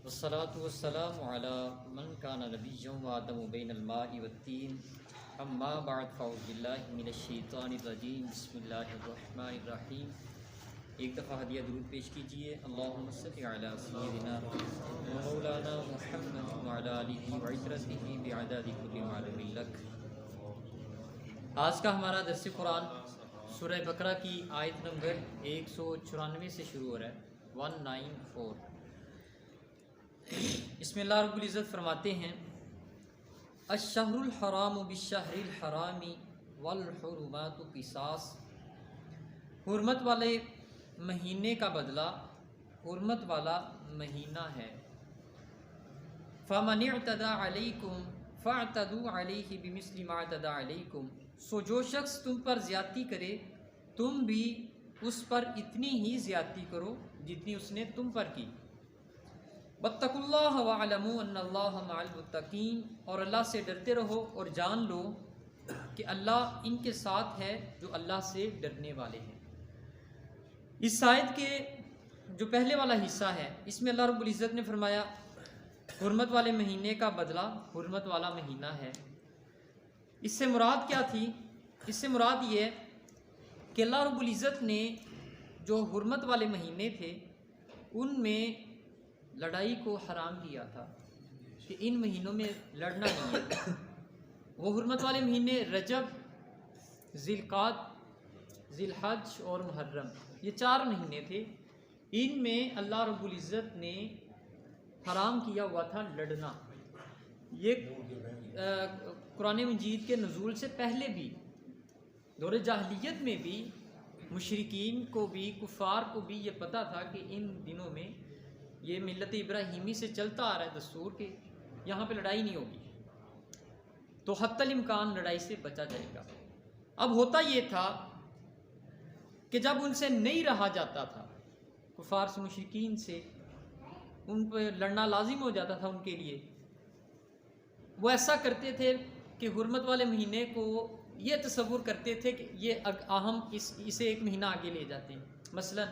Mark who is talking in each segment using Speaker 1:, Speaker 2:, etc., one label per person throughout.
Speaker 1: والصلاة والسلام على من كان نبيا وآدم بين الماء والطين اما بعد فاعوذ باللہ من الشیطان الرجیم بسم اللہ الرحمن الرحیم۔ ایک دفعہ ہدیہ درود پیش کیجئے۔ اللہم صل علی سیدنا مولانا محمد وعلی آلہ وعترتہ بعدد کل معلوم لک۔ آج کا ہمارا درس قرآن سورہ بقرہ کی آیت نمبر 194 سے شروع ہو رہا ہے، 194۔ اس میں اللہ رب العزت فرماتے ہیں الشہر الحرام بالشہر الحرام والحرمات قصاص، حرمت والے مہینے کا بدلہ حرمت والا مہینہ ہے۔ فمن اعتدى علیکم فاعتدوا علیہ بمثل ما اعتدى علیکم، سو جو شخص تم پر زیادتی کرے تم بھی اس پر اتنی ہی زیادتی کرو جتنی اس نے تم پر کی۔ واتقوا اللہ واعلموا ان اللہ مع المتقین، اور اللہ سے ڈرتے رہو اور جان لو کہ اللہ ان کے ساتھ ہے جو اللہ سے ڈرنے والے ہیں۔ اس آیت کے جو پہلے والا حصہ ہے اس میں اللہ رب العزت نے فرمایا حرمت والے مہینے کا بدلہ حرمت والا مہینہ ہے۔ اس سے مراد کیا تھی؟ اس سے مراد یہ ہے کہ اللہ رب العزت نے جو حرمت والے مہینے تھے ان میں لڑائی کو حرام کیا تھا کہ ان مہینوں میں لڑنا نہیں ہے۔ وہ حرمت والے مہینے رجب، ذی القعدہ، ذی الحج اور محرم، یہ 4 مہینے تھے۔ ان میں اللہ رب العزت نے حرام کیا ہوا تھا لڑنا۔ یہ قرآن مجید کے نزول سے پہلے بھی دور جاہلیت میں بھی مشرکین کو بھی کفار کو بھی یہ پتہ تھا کہ ان دنوں میں یہ ملت ابراہیمی سے چلتا آ رہا ہے دستور کے یہاں پہ لڑائی نہیں ہوگی، تو حتی الامکان لڑائی سے بچا جائے گا۔ اب ہوتا یہ تھا کہ جب ان سے نہیں رہا جاتا تھا، کفار سے مشرکین سے ان پہ لڑنا لازم ہو جاتا تھا ان کے لیے، وہ ایسا کرتے تھے کہ حرمت والے مہینے کو یہ تصور کرتے تھے کہ یہ ہم اسے 1 مہینہ آگے لے جاتے ہیں۔ مثلا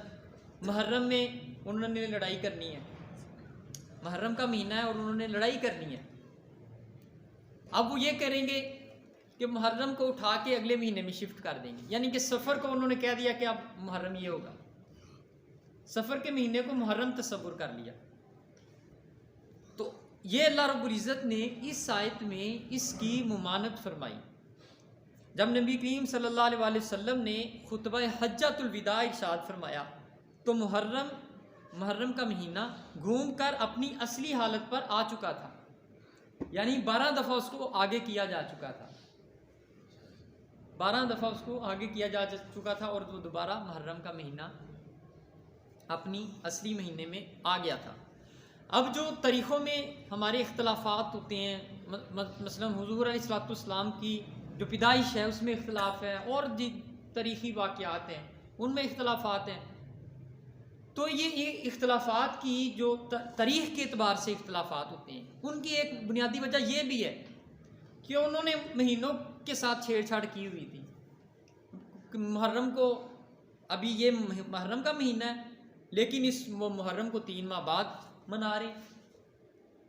Speaker 1: محرم میں انہوں نے لڑائی کرنی ہے، محرم کا مہینہ ہے اور انہوں نے لڑائی کرنی ہے۔ اب وہ یہ کریں گے کہ محرم کو اٹھا کے اگلے مہینے میں شفٹ کر دیں گے، یعنی کہ سفر کو انہوں نے کہہ دیا کہ اب محرم یہ ہوگا، سفر کے مہینے کو محرم تصور کر لیا۔ تو یہ اللہ رب العزت نے اس آیت میں اس کی ممانعت فرمائی۔ جب نبی کریم صلی اللہ علیہ وسلم نے خطبہ حجۃ الوداع ارشاد فرمایا تو محرم کا مہینہ گھوم کر اپنی اصلی حالت پر آ چکا تھا، یعنی 12 دفعہ اس کو آگے کیا جا چکا تھا، 12 دفعہ اس کو آگے کیا جا چکا تھا اور وہ دوبارہ محرم کا مہینہ اپنی اصلی مہینے میں آ گیا تھا۔ اب جو تاریخوں میں ہمارے اختلافات ہوتے ہیں، مثلا حضور علیہ الصلوۃ والسلام کی جو پیدائش ہے اس میں اختلاف ہے، اور تاریخی واقعات ہیں ان میں اختلافات ہیں، تو یہ اختلافات کی جو تاریخ کے اعتبار سے اختلافات ہوتے ہیں ان کی ایک بنیادی وجہ یہ بھی ہے کہ انہوں نے مہینوں کے ساتھ چھیڑ چھاڑ کی ہوئی تھی۔ محرم کو ابھی یہ محرم کا مہینہ ہے لیکن وہ محرم کو 3 ماہ بعد منا رہے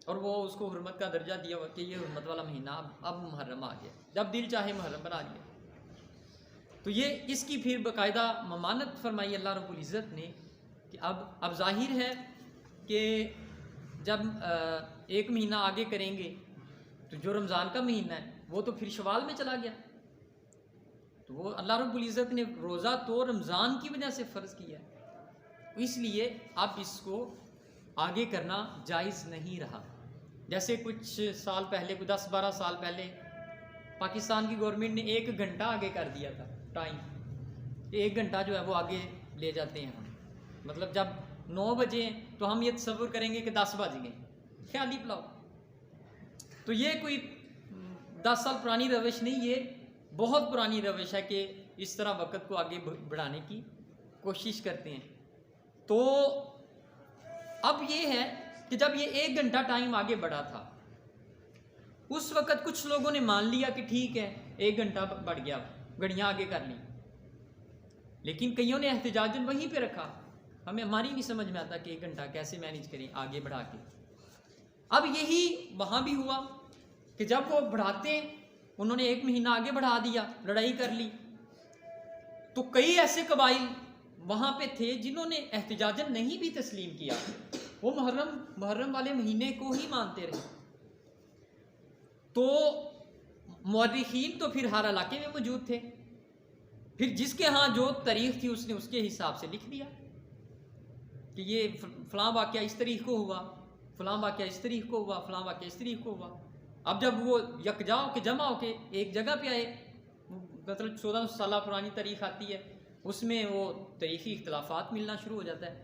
Speaker 1: اور وہ اس کو حرمت کا درجہ دیا ہوا کہ یہ حرمت والا مہینہ اب محرم آ گیا، جب دل چاہے محرم بنا لیا۔ تو یہ اس کی پھر باقاعدہ ممانعت فرمائی اللہ رب العزت نے کہ اب ظاہر ہے کہ جب 1 مہینہ آگے کریں گے تو جو رمضان کا مہینہ ہے وہ تو پھر شوال میں چلا گیا، تو وہ اللہ رب العزت نے روزہ تو رمضان کی وجہ سے فرض کیا ہے، اس لیے اب اس کو آگے کرنا جائز نہیں رہا۔ جیسے کچھ سال پہلے 10-12 سال پہلے پاکستان کی گورنمنٹ نے 1 گھنٹہ آگے کر دیا تھا ٹائم، 1 گھنٹہ جو ہے وہ آگے لے جاتے ہیں ہم، مطلب جب 9 بجے تو ہم یہ تصور کریں گے کہ 10 بج گئے، خیالی پلاؤ۔ تو یہ کوئی 10 سال پرانی روش نہیں، یہ بہت پرانی روش ہے کہ اس طرح وقت کو آگے بڑھانے کی کوشش کرتے ہیں۔ تو اب یہ ہے کہ جب یہ 1 گھنٹہ ٹائم آگے بڑھا تھا اس وقت کچھ لوگوں نے مان لیا کہ ٹھیک ہے 1 گھنٹہ بڑھ گیا، گھڑیاں آگے کر لیں، لیکن کئیوں نے احتجاجاً وہیں پہ رکھا۔ ہماری نہیں سمجھ میں آتا کہ 1 گھنٹہ کیسے مینیج کریں آگے بڑھا کے، اب یہی وہاں بھی ہوا کہ جب وہ بڑھاتے ہیں، انہوں نے 1 مہینہ آگے بڑھا دیا، لڑائی کر لی، تو کئی ایسے قبائل وہاں پہ تھے جنہوں نے احتجاجاً نہیں بھی تسلیم کیا، وہ محرم والے مہینے کو ہی مانتے رہے۔ تو مورخین تو پھر ہر علاقے میں موجود تھے، پھر جس کے ہاں جو تاریخ تھی اس نے اس کے حساب سے لکھ دیا کہ یہ فلاں واقعہ اس تاریخ کو ہوا، فلاں واقعہ اس تاریخ کو ہوا، فلاں واقعہ اس تاریخ کو ہوا۔ اب جب وہ یکجا ہو کے جمع ہو کے ایک جگہ پہ آئے، مطلب 1400 سالہ پرانی تاریخ آتی ہے، اس میں وہ تاریخی اختلافات ملنا شروع ہو جاتا ہے،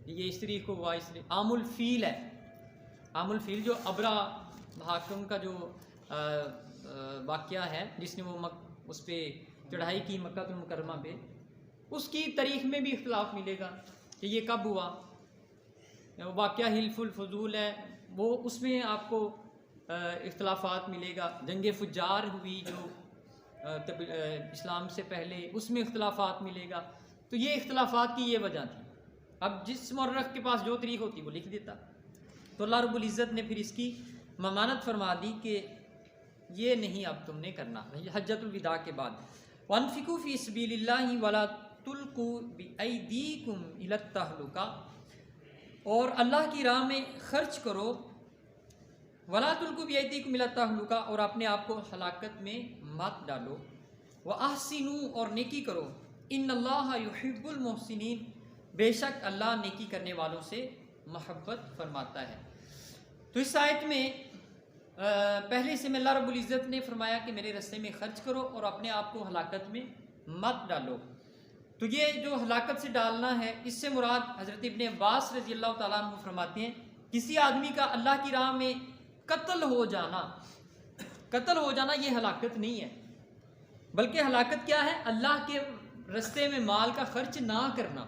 Speaker 1: یہ اس تاریخ کو ہوا، اس تاریخ۔ عام الفیل ہے، عام الفیل جو ابرا حاکم کا جو واقعہ ہے جس نے وہ اس پہ چڑھائی کی مکہ المکرمہ پہ، اس کی تاریخ میں بھی اختلاف ملے گا کہ یہ کب ہوا۔ واقعہ حلف الفضول ہے، وہ اس میں آپ کو اختلافات ملے گا۔ جنگ فجار ہوئی جو اسلام سے پہلے، اس میں اختلافات ملے گا۔ تو یہ اختلافات کی یہ وجہ تھی۔ اب جس مورخ کے پاس جو تاریخ ہوتی وہ لکھ دیتا، تو اللہ رب العزت نے پھر اس کی ممانت فرما دی کہ یہ نہیں اب تم نے کرنا۔ حجۃ الوداع کے بعد وَأَنفِقُوا فِي سَبِيلِ اللَّهِ وَلَا تُلْقُوا بِأَيْدِيكُمْ إِلَى التَّهْلُكَةِ، اور اللہ کی راہ میں خرچ کرو، وَلَا تُلْقُوا بِأَيْدِيكُمْ إِلَى التَّهْلُكَةِ، اور اپنے آپ کو ہلاکت میں مت ڈالو، وَأَحْسِنُوا، اور نیکی کرو، إِنَّ اللَّهَ يُحِبُّ الْمُحْسِنِينَ، بے شک اللہ نیکی کرنے والوں سے محبت فرماتا ہے۔ تو اس آیت میں پہلے سے میں اللہ رب العزت نے فرمایا کہ میرے راستے میں خرچ کرو اور اپنے آپ کو ہلاکت میں مت ڈالو۔ تو یہ جو ہلاکت سے ڈالنا ہے، اس سے مراد حضرت ابن عباس رضی اللہ تعالیٰ عنہ فرماتے ہیں کسی آدمی کا اللہ کی راہ میں قتل ہو جانا یہ ہلاکت نہیں ہے، بلکہ ہلاکت کیا ہے؟ اللہ کے راستے میں مال کا خرچ نہ کرنا۔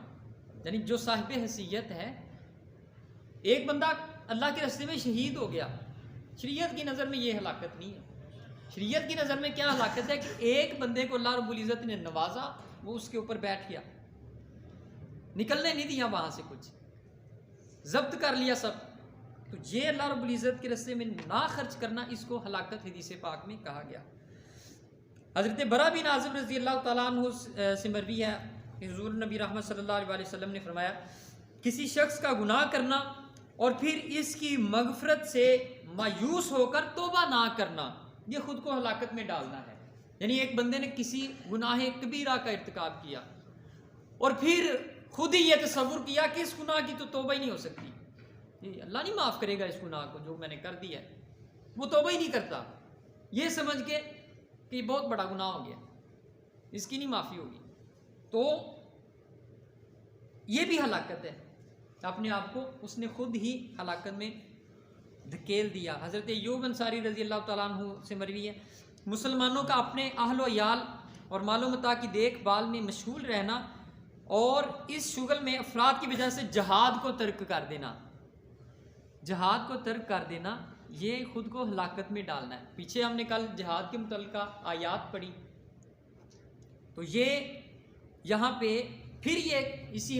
Speaker 1: یعنی جو صاحب حیثیت ہے، ایک بندہ اللہ کے راستے میں شہید ہو گیا، شریعت کی نظر میں یہ ہلاکت نہیں ہے۔ شریعت کی نظر میں کیا ہلاکت ہے کہ ایک بندے کو اللہ رب العزت نے نوازا، وہ اس کے اوپر بیٹھ گیا، نکلنے نہیں دیا وہاں سے، کچھ ضبط کر لیا سب، تو یہ اللہ رب العزت کے راستے میں نہ خرچ کرنا، اس کو ہلاکت حدیث پاک میں کہا گیا۔ حضرت برا بن عازب رضی اللہ تعالیٰ عنہ سے مروی ہے کہ حضور نبی رحمت صلی اللہ علیہ وسلم نے فرمایا کسی شخص کا گناہ کرنا اور پھر اس کی مغفرت سے مایوس ہو کر توبہ نہ کرنا، یہ خود کو ہلاکت میں ڈالنا ہے۔ یعنی ایک بندے نے کسی گناہ کبیرہ کا ارتکاب کیا اور پھر خود ہی یہ تصور کیا کہ اس گناہ کی تو توبہ ہی نہیں ہو سکتی، یہ اللہ نہیں معاف کرے گا اس گناہ کو جو میں نے کر دیا ہے، وہ توبہ ہی نہیں کرتا، یہ سمجھ کے کہ یہ بہت بڑا گناہ ہو گیا، اس کی نہیں معافی ہوگی، تو یہ بھی ہلاکت ہے، اپنے آپ کو اس نے خود ہی ہلاکت میں دھکیل دیا۔ حضرت ایوب انصاری رضی اللہ تعالیٰ عنہ سے مروی ہے مسلمانوں کا اپنے اہل و عیال اور مال و متاع کی دیکھ بھال میں مشغول رہنا اور اس شغل میں افراد کی وجہ سے جہاد کو ترک کر دینا، جہاد کو ترک کر دینا یہ خود کو ہلاکت میں ڈالنا ہے۔ پیچھے ہم نے کل جہاد کے متعلقہ آیات پڑھی، تو یہ یہاں پہ پھر یہ اسی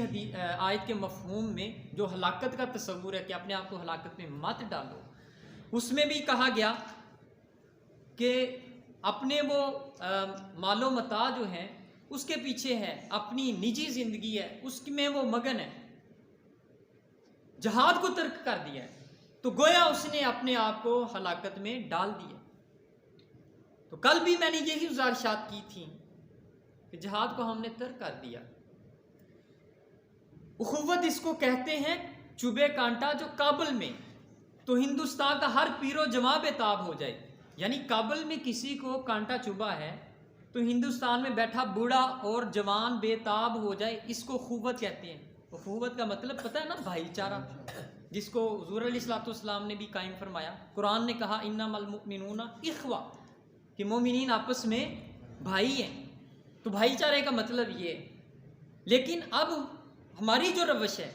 Speaker 1: آیت کے مفہوم میں جو ہلاکت کا تصور ہے کہ اپنے آپ کو ہلاکت میں مت ڈالو، اس میں بھی کہا گیا کہ اپنے وہ مال و متاع جو ہیں اس کے پیچھے ہے، اپنی نجی زندگی ہے اس میں وہ مگن ہے، جہاد کو ترک کر دیا ہے، تو گویا اس نے اپنے آپ کو ہلاکت میں ڈال دیا۔ تو کل بھی میں نے یہی گزارشات کی تھی کہ جہاد کو ہم نے ترک کر دیا۔ اخوت اس کو کہتے ہیں، چوبے کانٹا جو کابل میں، تو ہندوستان کا ہر پیر و جماع بے تاب ہو جائے، یعنی کابل میں کسی کو کانٹا چبھا ہے تو ہندوستان میں بیٹھا بوڑھا اور جوان بے تاب ہو جائے، اس کو اخوت کہتے ہیں۔ اخوت کا مطلب پتہ ہے نا، بھائی چارہ، جس کو حضور علیہ الصلوۃ والسلام نے بھی قائم فرمایا۔ قرآن نے کہا انما المؤمنون اخوہ، کہ مومنین آپس میں بھائی ہیں، تو بھائی چارے کا مطلب یہ ہے۔ لیکن اب ہماری جو روش ہے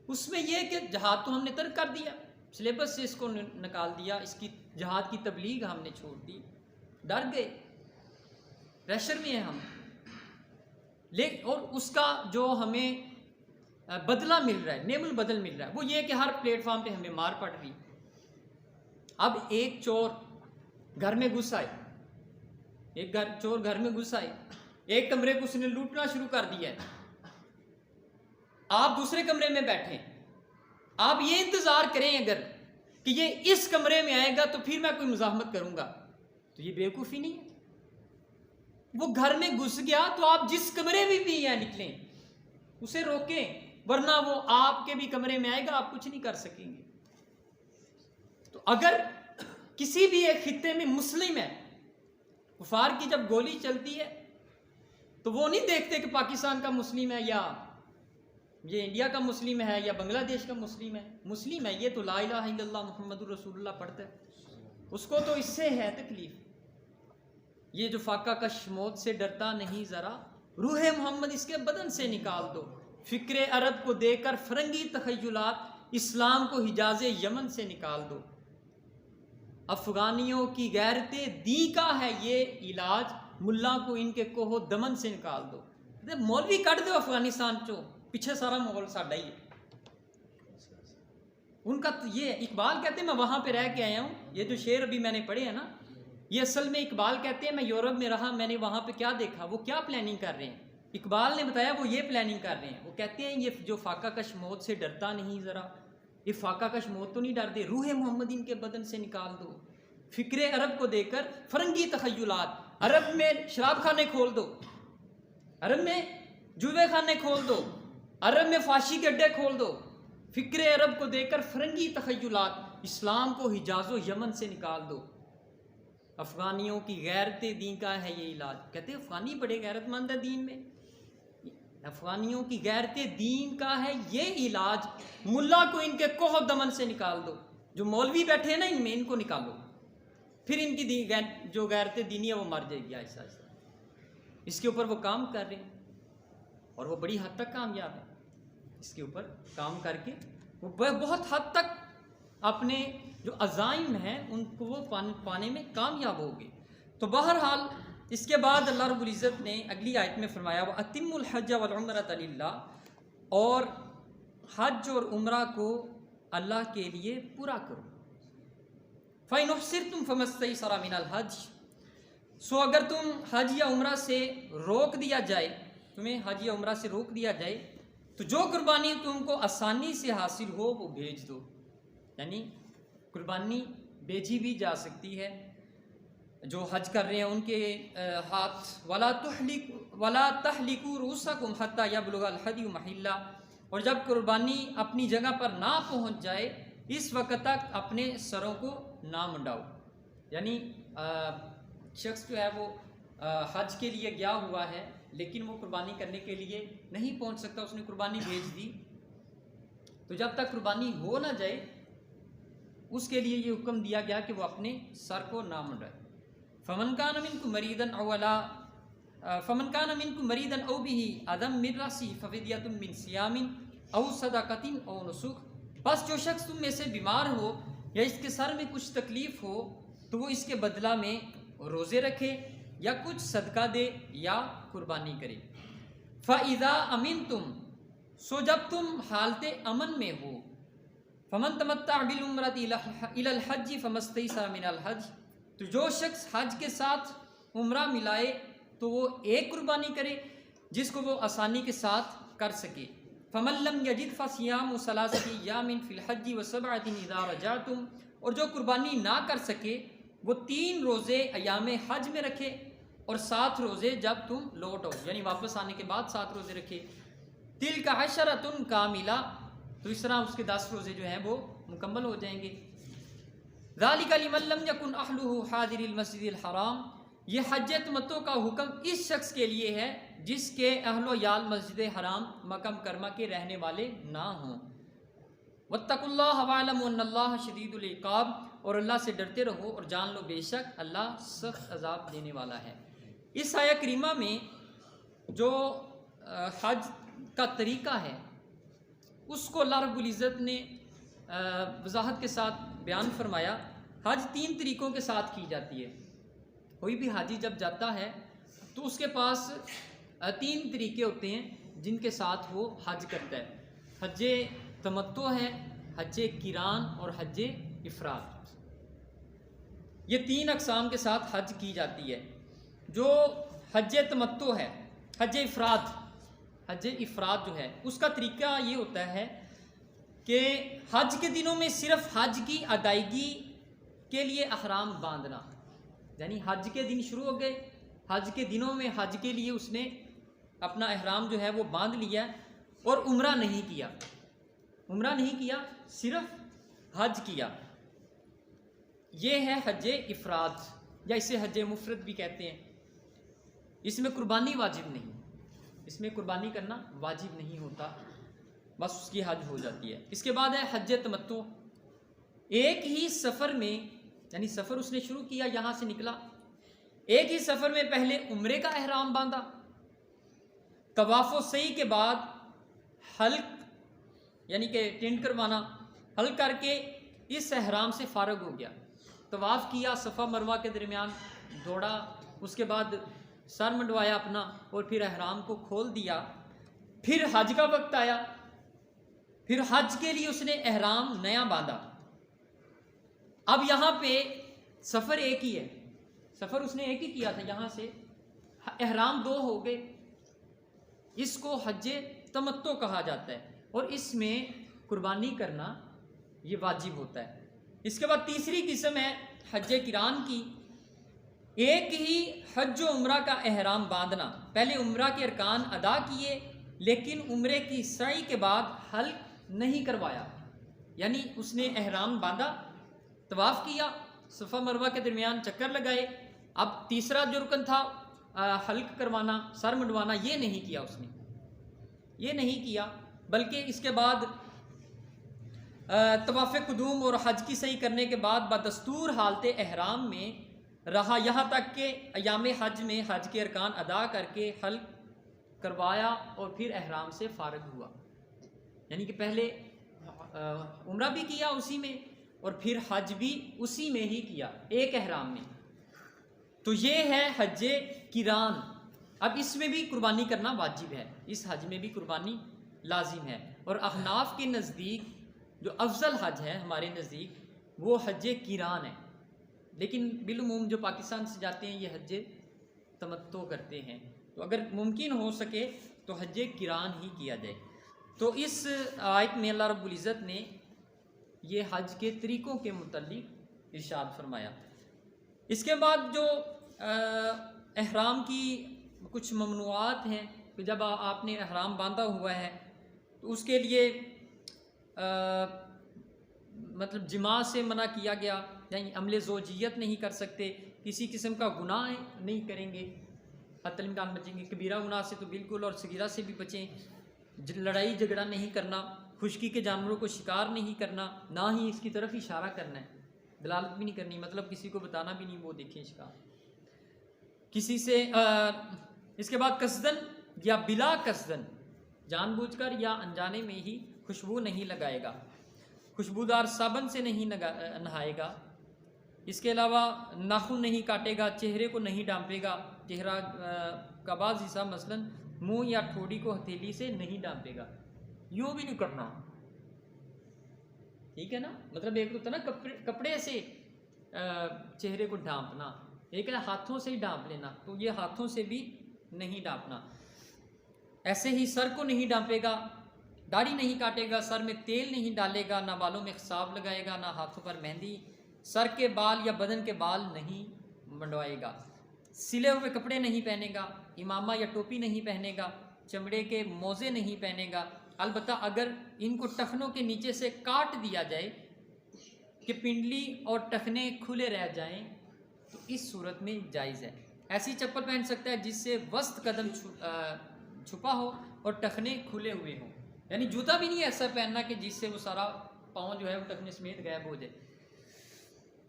Speaker 1: اس میں یہ کہ جہاد تو ہم نے ترک کر دیا، سلیبس سے اس کو نکال دیا، اس کی جہاد کی تبلیغ ہم نے چھوڑ دی، ڈر گئے، پریشر میں ہیں ہم، اور اس کا جو ہمیں بدلہ مل رہا ہے، نعم البدل مل رہا ہے، وہ یہ کہ ہر پلیٹ فارم پہ ہمیں مار پڑ رہی، اب ایک چور گھر میں گھس آئے، چور گھر میں گھس آئے، ایک کمرے کو اس نے لوٹنا شروع کر دیا ہے، آپ دوسرے کمرے میں بیٹھے، آپ یہ انتظار کریں اگر کہ یہ اس کمرے میں آئے گا تو پھر میں کوئی مزاحمت کروں گا، تو یہ بیوقوفی نہیں ہے؟ وہ گھر میں گھس گیا تو آپ جس کمرے میں بھی ہیں نکلیں، اسے روکیں، ورنہ وہ آپ کے بھی کمرے میں آئے گا، آپ کچھ نہیں کر سکیں گے۔ تو اگر کسی بھی ایک خطے میں مسلم ہے، کفار کی جب گولی چلتی ہے تو وہ نہیں دیکھتے کہ پاکستان کا مسلم ہے یا یہ انڈیا کا مسلم ہے یا بنگلہ دیش کا مسلم ہے، مسلم ہے، یہ تو لا الہ الا اللہ محمد الرسول اللہ پڑھتا ہے، اس کو تو اس سے ہے تکلیف۔ یہ جو فاقہ کش موت سے ڈرتا نہیں ذرا، روح محمد اس کے بدن سے نکال دو، فکر عرب کو دے کر فرنگی تخیلات، اسلام کو حجاز یمن سے نکال دو، افغانیوں کی غیرت دین کا ہے یہ علاج، ملا کو ان کے کوہ دمن سے نکال دو۔ مولوی کٹ دو افغانستان چو، پیچھے سارا ماحول ساڈا ہی ہے۔ ان کا تو یہ اقبال کہتے ہیں میں وہاں پہ رہ کے آیا ہوں، یہ جو شعر ابھی میں نے پڑھے ہیں نا، یہ اصل میں اقبال کہتے ہیں میں یورپ میں رہا، میں نے وہاں پہ کیا دیکھا، وہ کیا پلاننگ کر رہے ہیں، اقبال نے بتایا وہ یہ پلاننگ کر رہے ہیں، وہ کہتے ہیں یہ جو فاقہ کش موت سے ڈرتا نہیں ذرا، یہ فاقہ کش موت تو نہیں ڈرتے، روح محمد ان کے بدن سے نکال دو، فکر عرب کو دے کر فرنگی تخیلات، عرب میں شراب خانے کھول دو، عرب میں جوے خانے کھول دو، عرب میں فاشی کے اڈے کھول دو، فکر عرب کو دے کر فرنگی تخیلات، اسلام کو حجاز و یمن سے نکال دو، افغانیوں کی غیرت دین کا ہے یہ علاج۔ کہتے ہیں افغانی بڑے غیرت مند ہے دین میں، افغانیوں کی غیرت دین کا ہے یہ علاج، ملا کو ان کے کوہ دمن سے نکال دو، جو مولوی بیٹھے ہیں نا ان میں، ان کو نکالو، پھر ان کی جو غیرت دینی ہے وہ مر جائے گی آہستہ آہستہ۔ اس کے اوپر وہ کام کر رہے ہیں اور وہ بڑی حد تک کامیاب ہے، اس کے اوپر کام کر کے وہ بہت حد تک اپنے جو عزائم ہیں ان کو وہ پانے میں کامیاب ہو گئے۔ تو بہرحال اس کے بعد اللہ رب العزت نے اگلی آیت میں فرمایا وَأَتِمُّ الْحَجَّ وَالْعُمْرَةَ لِلَّهِ، اور حج اور عمرہ کو اللہ کے لیے پورا کرو۔ فَإِنْ أُحْصِرْتُمْ فَمَا اسْتَيْسَرَ مِنَ الْحَجِّ، سو اگر تم حج یا عمرہ سے روک دیا جائے، تمہیں حج یا عمرہ سے روک دیا جائے تو جو قربانی تم کو آسانی سے حاصل ہو وہ بھیج دو، یعنی قربانی بیچی بھی جا سکتی ہے۔ جو حج کر رہے ہیں ان کے ہاتھ وَلَا تَحْلِقُوا رُؤُوسَكُمْ حَتَّى يَبْلُغَ الْهَدْيُ مَحِلَّهُ، اور جب قربانی اپنی جگہ پر نہ پہنچ جائے اس وقت تک اپنے سروں کو نہ منڈاؤ، یعنی شخص جو ہے وہ حج کے لیے گیا ہوا ہے لیکن وہ قربانی کرنے کے لیے نہیں پہنچ سکتا، اس نے قربانی بھیج دی، تو جب تک قربانی ہو نہ جائے اس کے لیے یہ حکم دیا گیا کہ وہ اپنے سر کو نہ منڈائے۔ فَمَنْ كَانَ مِنْكُمْ مَرِيضًا أَوْ بِهِ أَذًى مِّن رَأْسِهِ فَفِدْيَةٌ مِّن صِيَامٍ أَوْ صَدَقَةٍ أَوْ نُسُكٍ، بس جو شخص تم میں سے بیمار ہو یا اس کے سر میں کچھ تکلیف ہو تو وہ اس کے بدلہ میں روزے رکھے یا کچھ صدقہ دے یا قربانی کرے۔ فَإِذَا أَمِنْتُمْ، سو جب تم حالت امن میں ہو، فَمَن تَمَتَّعَ بِالْعُمْرَةِ إِلَى الْحَجِّ فَمَا اسْتَيْسَرَ مِنَ الْحَجِّ، تو جو شخص حج کے ساتھ عمرہ ملائے تو وہ ایک قربانی کرے جس کو وہ آسانی کے ساتھ کر سکے۔ فَمَن لَّمْ يَجِدْ فَصِيَامُ ثَلَاثَةِ أَيَّامٍ فِي الْحَجِّ وَسَبْعَةٍ إِذَا رَجَعْتُمْ، اور جو قربانی نہ کر سکے وہ 3 روزے ایام حج میں رکھے اور 7 روزے جب تم لوٹ آؤ، یعنی واپس آنے کے بعد 7 روزے رکھے۔ تِلْكَ عَشَرَةٌ كَامِلَةٌ، تو اس طرح اس کے 10 روزے جو ہیں وہ مکمل ہو جائیں گے۔ ذَلِكَ لِمَن لَّمْ يَكُنْ أَهْلُهُ حَاضِرِي الْمَسْجِدِ الْحَرَامِ، یہ حج تمتع کا حکم اس شخص کے لیے ہے جس کے اہل و یال مسجد حرام مکہ مکرمہ کے رہنے والے نہ ہوں۔ وَاتَّقُوا اللَّهَ وَاعْلَمُوا أَنَّ اللَّهَ شَدِيدُ الْعِقَابِ، اور اللہ سے ڈرتے رہو اور جان لو بے شک اللہ سخت عذاب دینے والا ہے۔ اس آیہ کریمہ میں جو حج کا طریقہ ہے اس کو اللہ رب العزت نے وضاحت کے ساتھ بیان فرمایا۔ حج 3 طریقوں کے ساتھ کی جاتی ہے، کوئی بھی حاجی جب جاتا ہے تو اس کے پاس 3 طریقے ہوتے ہیں جن کے ساتھ وہ حج کرتا ہے۔ حج تمتع ہے، حج قران اور حج افراد۔ یہ 3 اقسام کے ساتھ حج کی جاتی ہے. جو حج تمتع ہے، حج افراد جو ہے، اس کا طریقہ یہ ہوتا ہے کہ حج کے دنوں میں صرف حج کی ادائیگی کے لیے احرام باندھنا. یعنی حج کے دن شروع ہو گئے، حج کے دنوں میں حج کے لیے اس نے اپنا احرام جو ہے وہ باندھ لیا اور عمرہ نہیں کیا، صرف حج کیا. یہ ہے حج افراد، یا اسے حج مفرد بھی کہتے ہیں. اس میں قربانی واجب نہیں، اس میں قربانی کرنا واجب نہیں ہوتا، بس اس کی حج ہو جاتی ہے. اس کے بعد ہے حج تمتع. ایک ہی سفر میں، یعنی سفر اس نے شروع کیا، یہاں سے نکلا، ایک ہی سفر میں پہلے عمرے کا احرام باندھا، طواف و سعی کے بعد حلق یعنی کہ ٹینٹ کروانا، حلق کر کے اس احرام سے فارغ ہو گیا، طواف کیا، صفا مروہ کے درمیان دوڑا، اس کے بعد سر منڈوایا اپنا اور پھر احرام کو کھول دیا. پھر حج کا وقت آیا، پھر حج کے لیے اس نے احرام نیا باندھا. اب یہاں پہ سفر ایک ہی ہے، سفر اس نے ایک ہی کیا تھا، یہاں سے احرام 2 ہو گئے. اس کو حج تمتع کہا جاتا ہے اور اس میں قربانی کرنا یہ واجب ہوتا ہے. اس کے بعد تیسری قسم ہے حج قران کی. ایک ہی حج و عمرہ کا احرام باندھنا، پہلے عمرہ کے ارکان ادا کیے لیکن عمرے کی سعی کے بعد حلق نہیں کروایا. یعنی اس نے احرام باندھا، طواف کیا، صفا مروہ کے درمیان چکر لگائے، اب تیسرا جو رکن تھا حلق کروانا، سر منڈوانا، یہ نہیں کیا اس نے، یہ نہیں کیا، بلکہ اس کے بعد طواف قدوم اور حج کی سعی کرنے کے بعد بدستور حالت احرام میں رہا، یہاں تک کہ ایام حج میں حج کے ارکان ادا کر کے حلق کروایا اور پھر احرام سے فارغ ہوا. یعنی کہ پہلے عمرہ بھی کیا اسی میں اور پھر حج بھی اسی میں ہی کیا، ایک احرام میں. تو یہ ہے حج قران. اب اس میں بھی قربانی کرنا واجب ہے، اس حج میں بھی قربانی لازم ہے. اور احناف کے نزدیک جو افضل حج ہے ہمارے نزدیک وہ حج قران ہے، لیکن بالعموم جو پاکستان سے جاتے ہیں یہ حج تمتع کرتے ہیں. تو اگر ممکن ہو سکے تو حج قران ہی کیا جائے. تو اس آیت میں اللہ رب العزت نے یہ حج کے طریقوں کے متعلق ارشاد فرمایا. اس کے بعد جو احرام کی کچھ ممنوعات ہیں کہ جب آپ نے احرام باندھا ہوا ہے تو اس کے لیے مطلب جماع سے منع کیا گیا، یعنی عمل زوجیت نہیں کر سکتے، کسی قسم کا گناہ نہیں کریں گے، حتی الامکان بچیں گے. کبیرہ گناہ سے تو بالکل، اور صغیرہ سے بھی بچیں. لڑائی جھگڑا نہیں کرنا، خشکی کے جانوروں کو شکار نہیں کرنا، نہ ہی اس کی طرف اشارہ کرنا ہے، دلالت بھی نہیں کرنی، مطلب کسی کو بتانا بھی نہیں وہ دیکھیں شکار کسی سے. اس کے بعد قصدن یا بلا قصدن، جان بوجھ کر یا انجانے میں ہی خوشبو نہیں لگائے گا، خوشبودار صابن سے نہیں نہائے گا. اس کے علاوہ ناخن نہیں کاٹے گا، چہرے کو نہیں ڈانپے گا، چہرہ کا بعض حصہ مثلاً منہ یا ٹھوڑی کو ہتھیلی سے نہیں ڈانپے گا، یوں بھی نہیں کرنا، ٹھیک ہے نا. مطلب ایک ہوتا ہے نا کپڑے سے چہرے کو ڈانپنا، ایک ہے ہاتھوں سے ہی ڈانپ لینا، تو یہ ہاتھوں سے بھی نہیں ڈانپنا. ایسے ہی سر کو نہیں ڈانپے گا، داڑھی نہیں کاٹے گا، سر میں تیل نہیں ڈالے گا، نہ بالوں میں خصاب لگائے گا، نہ ہاتھوں پر مہندی، سر کے بال یا بدن کے بال نہیں منڈوائے گا، سلے ہوئے کپڑے نہیں پہنے گا، امامہ یا ٹوپی نہیں پہنے گا، چمڑے کے موزے نہیں پہنے گا. البتہ اگر ان کو ٹخنوں کے نیچے سے کاٹ دیا جائے کہ پنڈلی اور ٹخنے کھلے رہ جائیں تو اس صورت میں جائز ہے. ایسی چپل پہن سکتا ہے جس سے وسط قدم چھپا ہو اور ٹخنے کھلے ہوئے ہوں، یعنی جوتا بھی نہیں ایسا پہننا کہ جس سے وہ سارا پاؤں جو ہے وہ ٹخنے سمیت غائب ہو جائے.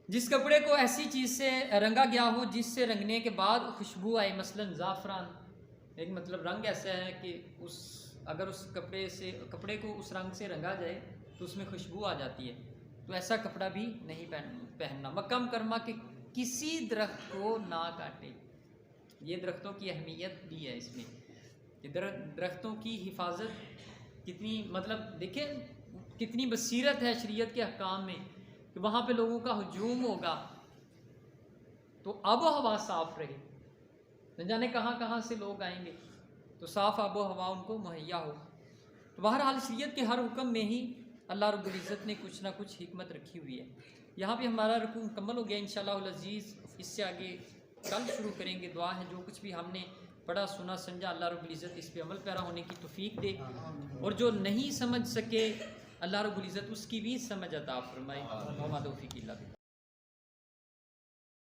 Speaker 1: جس کپڑے کو ایسی چیز سے رنگا گیا ہو جس سے رنگنے کے بعد خوشبو آئے، مثلا زعفران، ایک مطلب رنگ ایسا ہے کہ اگر اس کپڑے کو اس رنگ سے رنگا جائے تو اس میں خوشبو آ جاتی ہے، تو ایسا کپڑا بھی نہیں پہننا. مکہ مکرمہ کے کسی درخت کو نہ کاٹے. یہ درختوں کی اہمیت بھی ہے اس میں، درختوں کی حفاظت کتنی، مطلب دیکھیں کتنی بصیرت ہے شریعت کے احکام میں کہ وہاں پہ لوگوں کا ہجوم ہوگا تو آب و ہوا صاف رہے، نہ جانے کہاں کہاں سے لوگ آئیں گے، تو صاف آب و ہوا ان کو مہیا ہو۔ تو بہرحال شریعت کے ہر حکم میں ہی اللہ رب العزت نے کچھ نہ کچھ حکمت رکھی ہوئی ہے۔ یہاں پہ ہمارا رکوع مکمل ہو گیا، انشاءاللہ العزیز اس سے آگے کل شروع کریں گے۔ دعا ہے جو کچھ بھی ہم نے پڑھا سنا سمجھا اللہ رب العزت اس پہ عمل پیرا ہونے کی توفیق دے، اور جو نہیں سمجھ سکے اللہ رب العزت اس کی بھی سمجھ عطا فرمائے۔ وما توفیق الا باللہ۔